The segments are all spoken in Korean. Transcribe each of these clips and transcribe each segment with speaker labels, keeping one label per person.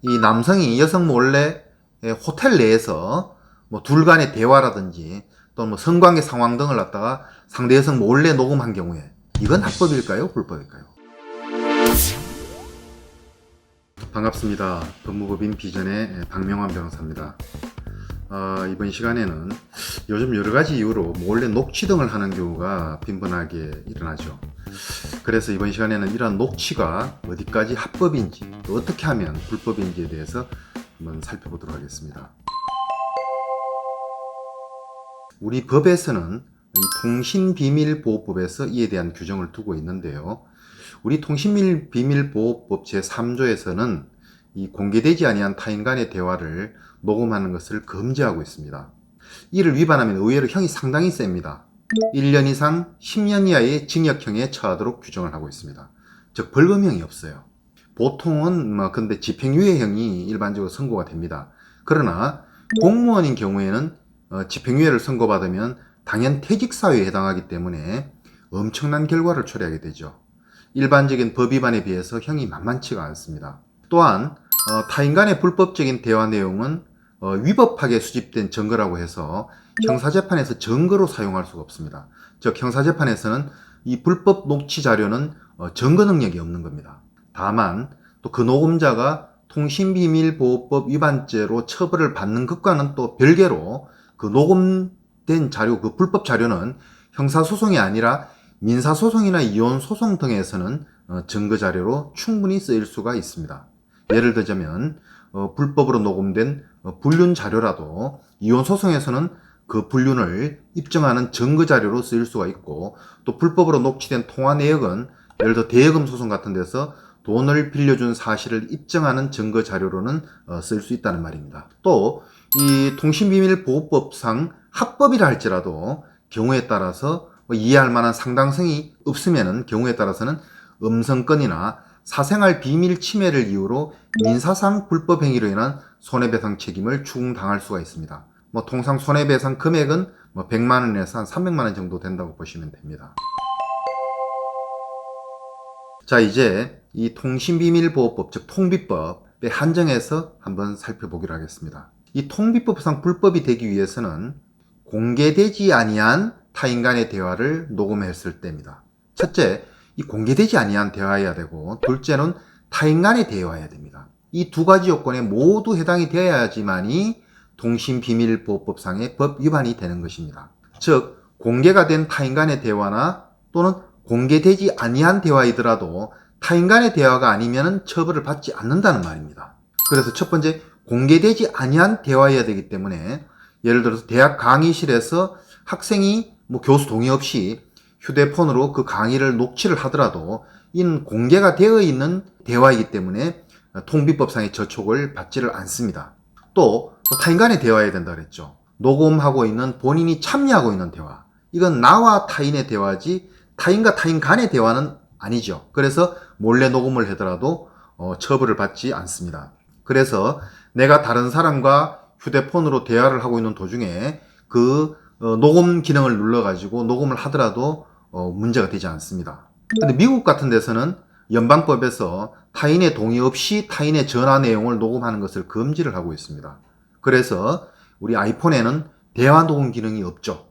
Speaker 1: 이 남성이 여성 몰래 호텔 내에서 뭐 둘 간의 대화라든지 또는 뭐 성관계 상황 등을 갖다가 상대 여성 몰래 녹음한 경우에 이건 합법일까요? 불법일까요? 반갑습니다. 법무법인 비전의 박명환 변호사입니다. 이번 시간에는 요즘 여러가지 이유로 몰래 녹취 등을 하는 경우가 빈번하게 일어나죠. 그래서 이번 시간에는 이러한 녹취가 어디까지 합법인지 또 어떻게 하면 불법인지에 대해서 한번 살펴보도록 하겠습니다. 우리 법에서는 이 통신비밀보호법에서 이에 대한 규정을 두고 있는데요. 우리 통신비밀보호법 제3조에서는 이 공개되지 아니한 타인 간의 대화를 녹음하는 것을 금지하고 있습니다. 이를 위반하면 의외로 형이 상당히 셉니다. 1년 이상 10년 이하의 징역형에 처하도록 규정을 하고 있습니다. 즉 벌금형이 없어요. 보통은 근데 집행유예형이 일반적으로 선고가 됩니다. 그러나 공무원인 경우에는 집행유예를 선고받으면 당연 퇴직사유에 해당하기 때문에 엄청난 결과를 초래하게 되죠. 일반적인 법 위반에 비해서 형이 만만치가 않습니다. 또한 타인 간의 불법적인 대화 내용은 위법하게 수집된 증거라고 해서 형사재판에서 증거로 사용할 수가 없습니다. 즉 형사재판에서는 이 불법 녹취 자료는 증거 능력이 없는 겁니다. 다만 또 그 녹음자가 통신비밀보호법 위반죄로 처벌을 받는 것과는 또 별개로 그 녹음된 자료, 그 불법 자료는 형사소송이 아니라 민사소송이나 이혼소송 등에서는 증거자료로 충분히 쓰일 수가 있습니다. 예를 들자면 불법으로 녹음된 불륜 자료라도 이혼소송에서는 그 불륜을 입증하는 증거자료로 쓰일 수가 있고, 또 불법으로 녹취된 통화 내역은 예를 들어 대여금 소송 같은 데서 돈을 빌려준 사실을 입증하는 증거자료로는 쓸 수 있다는 말입니다. 또 이 통신비밀보호법상 합법이라 할지라도 경우에 따라서 이해할 만한 상당성이 없으면은 경우에 따라서는 음성건이나 사생활 비밀 침해를 이유로 민사상 불법 행위로 인한 손해배상 책임을 추궁당할 수가 있습니다. 통상 손해배상 금액은 100만 원에서 한 300만 원 정도 된다고 보시면 됩니다. 자, 이제 이 통신비밀보호법, 즉 통비법의 한정에서 한번 살펴보기로 하겠습니다. 이 통비법상 불법이 되기 위해서는 공개되지 아니한 타인 간의 대화를 녹음했을 때입니다. 첫째, 이 공개되지 아니한 대화여야 되고, 둘째는 타인 간의 대화여야 됩니다. 이 두 가지 요건에 모두 해당이 되어야지만이 통신비밀보호법상의 법 위반이 되는 것입니다. 즉, 공개가 된 타인 간의 대화나 또는 공개되지 아니한 대화이더라도 타인 간의 대화가 아니면 처벌을 받지 않는다는 말입니다. 그래서 첫 번째, 공개되지 아니한 대화여야 되기 때문에 예를 들어서 대학 강의실에서 학생이 교수 동의 없이 휴대폰으로 그 강의를 녹취를 하더라도 이는 공개가 되어 있는 대화이기 때문에 통비법상의 저촉을 받지를 않습니다. 또 타인 간의 대화여야 된다 그랬죠. 녹음하고 있는 본인이 참여하고 있는 대화, 이건 나와 타인의 대화지 타인과 타인 간의 대화는 아니죠. 그래서 몰래 녹음을 하더라도 처벌을 받지 않습니다. 그래서 내가 다른 사람과 휴대폰으로 대화를 하고 있는 도중에 그 녹음 기능을 눌러가지고 녹음을 하더라도 문제가 되지 않습니다. 근데 미국 같은 데서는 연방법에서 타인의 동의 없이 타인의 전화 내용을 녹음하는 것을 금지를 하고 있습니다. 그래서 우리 아이폰에는 대화 녹음 기능이 없죠.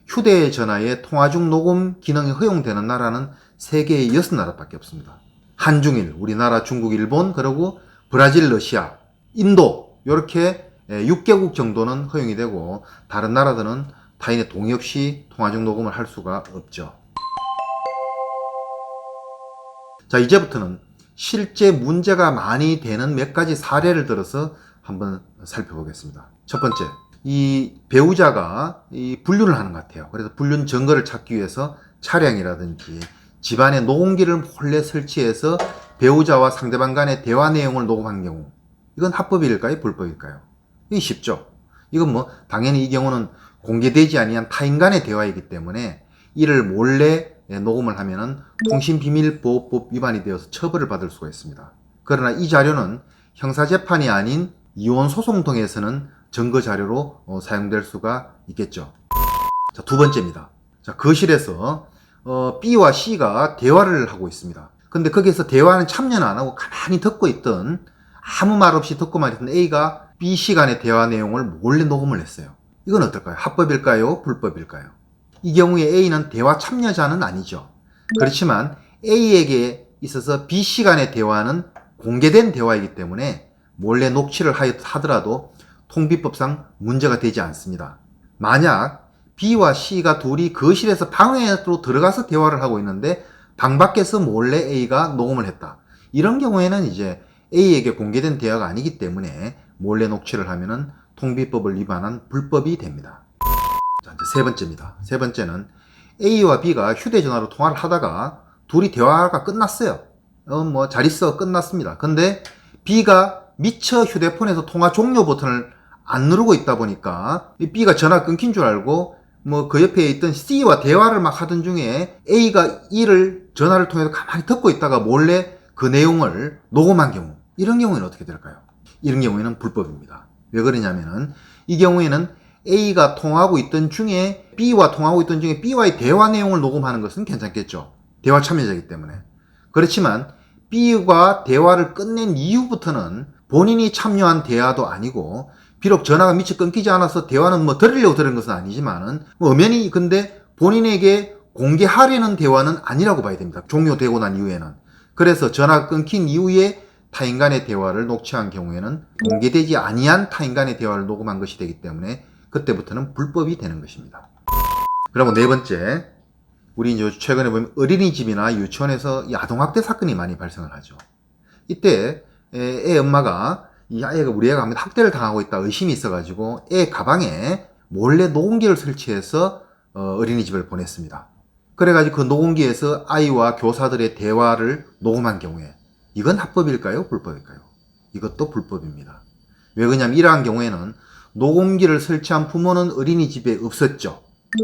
Speaker 1: 휴대전화에 통화 중 녹음 기능이 허용되는 나라는 세계의 6나라밖에 없습니다. 한중일, 우리나라, 중국, 일본, 그리고 브라질, 러시아, 인도, 이렇게 6개국 정도는 허용이 되고 다른 나라들은 타인의 동의 없이 통화 중 녹음을 할 수가 없죠. 자, 이제부터는 실제 문제가 많이 되는 몇 가지 사례를 들어서 한번 살펴보겠습니다. 첫 번째, 이 배우자가 이 불륜을 하는 것 같아요. 그래서 불륜 증거를 찾기 위해서 차량이라든지 집안에 녹음기를 몰래 설치해서 배우자와 상대방 간의 대화 내용을 녹음한 경우, 이건 합법일까요? 불법일까요? 이게 쉽죠. 이건 당연히 이 경우는 공개되지 아니한 타인 간의 대화이기 때문에 이를 몰래 녹음을 하면은 통신비밀보호법 위반이 되어서 처벌을 받을 수가 있습니다. 그러나 이 자료는 형사재판이 아닌 이혼소송 등에서는 증거자료로 사용될 수가 있겠죠. 자, 두 번째입니다. 자, 거실에서 B와 C가 대화를 하고 있습니다. 근데 거기에서 대화는 참여는 안 하고 가만히 듣고 있던 아무 말 없이 듣고만 있던 A가 B 시간의 대화 내용을 몰래 녹음을 했어요. 이건 어떨까요? 합법일까요? 불법일까요? 이 경우에 A는 대화 참여자는 아니죠. 그렇지만 A에게 있어서 B 시간의 대화는 공개된 대화이기 때문에 몰래 녹취를 하더라도 통비법상 문제가 되지 않습니다. 만약 B와 C가 둘이 거실에서 방으로 들어가서 대화를 하고 있는데 방 밖에서 몰래 A가 녹음을 했다. 이런 경우에는 이제 A에게 공개된 대화가 아니기 때문에 몰래 녹취를 하면은 통비법을 위반한 불법이 됩니다. 자, 이제 세 번째입니다. 세 번째는 A와 B가 휴대전화로 통화를 하다가 둘이 대화가 끝났어요. 뭐 잘 있어 끝났습니다. 근데 B가 미처 휴대폰에서 통화 종료 버튼을 안 누르고 있다 보니까 B가 전화 끊긴 줄 알고 뭐 그 옆에 있던 C와 대화를 막 하던 중에 A가 이를 전화를 통해서 가만히 듣고 있다가 몰래 그 내용을 녹음한 경우, 이런 경우에는 어떻게 될까요? 이런 경우에는 불법입니다. 왜 그러냐면은 이 경우에는 A가 통화하고 있던 중에 B와 통화하고 있던 중에 B와의 대화 내용을 녹음하는 것은 괜찮겠죠. 대화 참여자이기 때문에. 그렇지만 B와 대화를 끝낸 이후부터는 본인이 참여한 대화도 아니고, 비록 전화가 미처 끊기지 않아서 대화는 뭐 들으려고 들은 것은 아니지만은 뭐 엄연히 근데 본인에게 공개하려는 대화는 아니라고 봐야 됩니다. 종료되고 난 이후에는. 그래서 전화가 끊긴 이후에 타인간의 대화를 녹취한 경우에는 공개되지 아니한 타인간의 대화를 녹음한 것이 되기 때문에 그때부터는 불법이 되는 것입니다. 그리고 네 번째, 우리 이제 최근에 보면 어린이집이나 유치원에서 이 아동학대 사건이 많이 발생을 하죠. 이때 애 엄마가 이 아이가 우리 애가 학대를 당하고 있다 의심이 있어가지고 애 가방에 몰래 녹음기를 설치해서 어린이집을 보냈습니다. 그래가지고 그 녹음기에서 아이와 교사들의 대화를 녹음한 경우에 이건 합법일까요? 불법일까요? 이것도 불법입니다. 왜 그러냐면 이러한 경우에는 녹음기를 설치한 부모는 어린이집에 없었죠.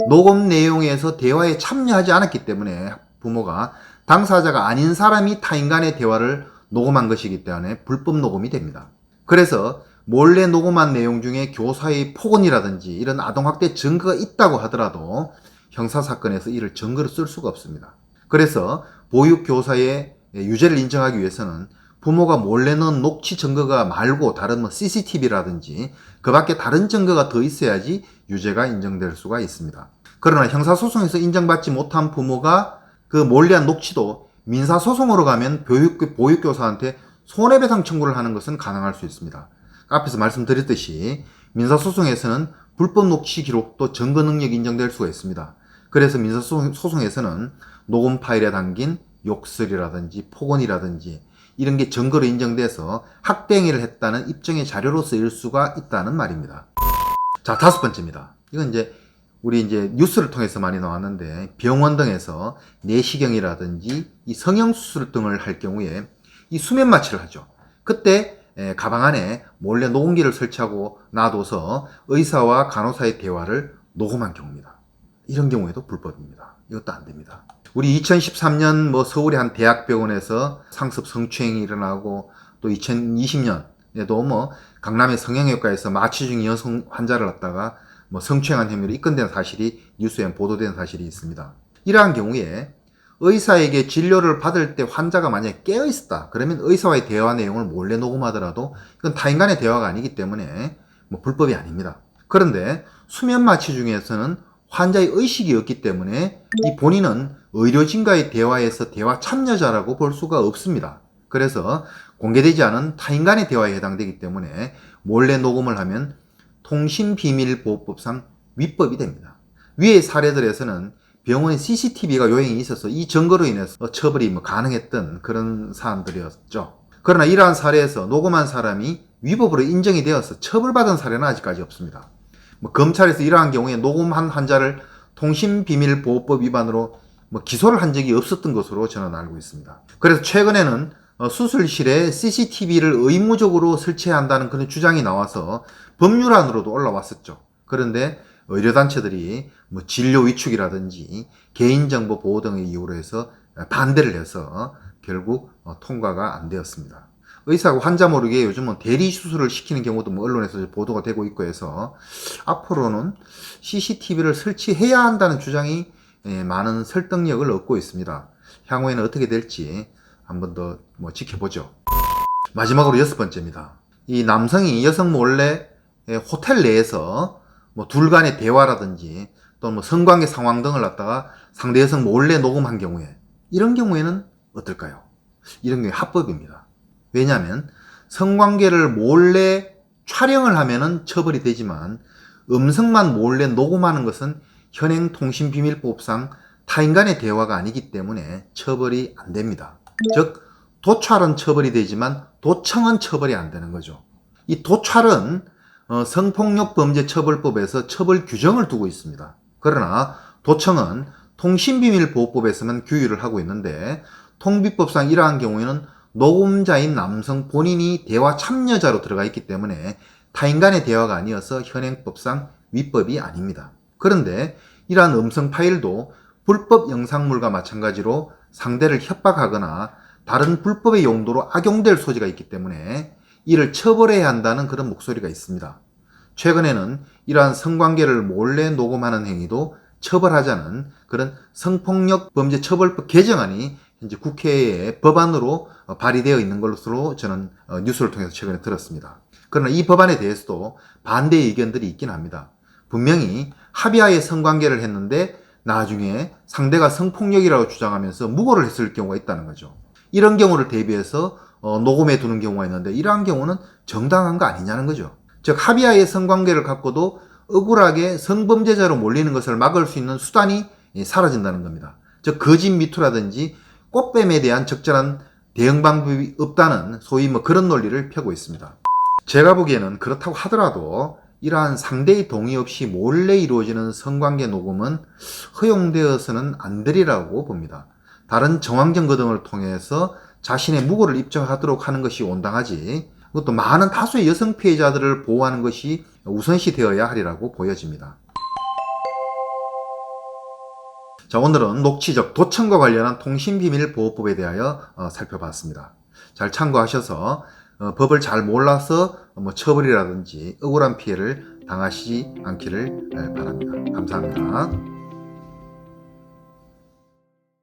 Speaker 1: 녹음 내용에서 대화에 참여하지 않았기 때문에 부모가 당사자가 아닌 사람이 타인 간의 대화를 녹음한 것이기 때문에 불법 녹음이 됩니다. 그래서 몰래 녹음한 내용 중에 교사의 폭언이라든지 이런 아동학대 증거가 있다고 하더라도 형사사건에서 이를 증거로 쓸 수가 없습니다. 그래서 보육교사의 유죄를 인정하기 위해서는 부모가 몰래 넣은 녹취 증거가 말고 다른 뭐 CCTV라든지 그 밖에 다른 증거가 더 있어야지 유죄가 인정될 수가 있습니다. 그러나 형사소송에서 인정받지 못한 부모가 그 몰래한 녹취도 민사소송으로 가면 보육교사한테 손해배상 청구를 하는 것은 가능할 수 있습니다. 앞에서 말씀드렸듯이 민사소송에서는 불법 녹취 기록도 증거 능력이 인정될 수가 있습니다. 그래서 민사소송에서는 녹음 파일에 담긴 욕설이라든지 폭언이라든지 이런 게 증거로 인정돼서 학대 행위를 했다는 입증의 자료로 쓰일 수가 있다는 말입니다. 자, 다섯 번째입니다. 이건 우리 뉴스를 통해서 많이 나왔는데 병원 등에서 내시경이라든지 이 성형수술 등을 할 경우에 이 수면 마취를 하죠. 그때 가방 안에 몰래 녹음기를 설치하고 놔둬서 의사와 간호사의 대화를 녹음한 경우입니다. 이런 경우에도 불법입니다. 이것도 안 됩니다. 우리 2013년 서울의 한 대학병원에서 상습 성추행이 일어나고 또 2020년에도 강남의 성형외과에서 마취 중인 여성 환자를 갖다가 성추행한 혐의로 입건된 사실이 뉴스에 보도된 사실이 있습니다. 이러한 경우에 의사에게 진료를 받을 때 환자가 만약에 깨어있었다. 그러면 의사와의 대화 내용을 몰래 녹음하더라도 이건 타인 간의 대화가 아니기 때문에 불법이 아닙니다. 그런데 수면 마취 중에서는 환자의 의식이 없기 때문에 이 본인은 의료진과의 대화에서 대화 참여자라고 볼 수가 없습니다. 그래서 공개되지 않은 타인 간의 대화에 해당되기 때문에 몰래 녹음을 하면 통신비밀보호법상 위법이 됩니다. 위의 사례들에서는 병원에 CCTV가 요행이 있어서 이 증거로 인해서 처벌이 가능했던 그런 사안들이었죠. 그러나 이러한 사례에서 녹음한 사람이 위법으로 인정이 되어서 처벌받은 사례는 아직까지 없습니다. 검찰에서 이러한 경우에 녹음한 환자를 통신비밀보호법 위반으로 기소를 한 적이 없었던 것으로 저는 알고 있습니다. 그래서 최근에는 수술실에 CCTV를 의무적으로 설치해야 한다는 그런 주장이 나와서 법률안으로도 올라왔었죠. 그런데 의료단체들이 진료 위축이라든지 개인정보 보호 등의 이유로 해서 반대를 해서 결국 통과가 안 되었습니다. 의사가 환자 모르게 요즘은 대리 수술을 시키는 경우도 언론에서 보도가 되고 있고 해서 앞으로는 CCTV를 설치해야 한다는 주장이 많은 설득력을 얻고 있습니다. 향후에는 어떻게 될지 한 번 더 지켜보죠. 마지막으로 6번째입니다. 이 남성이 여성 몰래 호텔 내에서 뭐 둘 간의 대화라든지 또는 뭐 성관계 상황 등을 갖다가 상대 여성 몰래 녹음한 경우에, 이런 경우에는 어떨까요? 이런 경우에 합법입니다. 왜냐하면 성관계를 몰래 촬영을 하면은 처벌이 되지만 음성만 몰래 녹음하는 것은 현행 통신비밀보호법상 타인 간의 대화가 아니기 때문에 처벌이 안 됩니다. 즉 도촬은 처벌이 되지만 도청은 처벌이 안 되는 거죠. 이 도촬은 성폭력범죄처벌법에서 처벌 규정을 두고 있습니다. 그러나 도청은 통신비밀보호법에서만 규율을 하고 있는데, 통비법상 이러한 경우에는 녹음자인 남성 본인이 대화 참여자로 들어가 있기 때문에 타인 간의 대화가 아니어서 현행법상 위법이 아닙니다. 그런데 이러한 음성 파일도 불법 영상물과 마찬가지로 상대를 협박하거나 다른 불법의 용도로 악용될 소지가 있기 때문에 이를 처벌해야 한다는 그런 목소리가 있습니다. 최근에는 이러한 성관계를 몰래 녹음하는 행위도 처벌하자는 그런 성폭력범죄처벌법 개정안이 현재 국회에 법안으로 발의되어 있는 것으로 저는 뉴스를 통해서 최근에 들었습니다. 그러나 이 법안에 대해서도 반대의 의견들이 있긴 합니다. 분명히 합의하에 성관계를 했는데 나중에 상대가 성폭력이라고 주장하면서 무고를 했을 경우가 있다는 거죠. 이런 경우를 대비해서 녹음해 두는 경우가 있는데, 이러한 경우는 정당한 거 아니냐는 거죠. 즉 합의하에 성관계를 갖고도 억울하게 성범죄자로 몰리는 것을 막을 수 있는 수단이 사라진다는 겁니다. 즉 거짓 미투라든지 꽃뱀에 대한 적절한 대응 방법이 없다는 소위 뭐 그런 논리를 펴고 있습니다. 제가 보기에는 그렇다고 하더라도 이러한 상대의 동의 없이 몰래 이루어지는 성관계 녹음은 허용되어서는 안 되리라고 봅니다. 다른 정황증거 등을 통해서 자신의 무고를 입증하도록 하는 것이 온당하지, 그것도 많은 다수의 여성 피해자들을 보호하는 것이 우선시 되어야 하리라고 보여집니다. 자, 오늘은 녹취적 도청과 관련한 통신비밀보호법에 대하여 살펴봤습니다. 잘 참고하셔서 법을 잘 몰라서 뭐 처벌이라든지 억울한 피해를 당하시지 않기를 바랍니다. 감사합니다.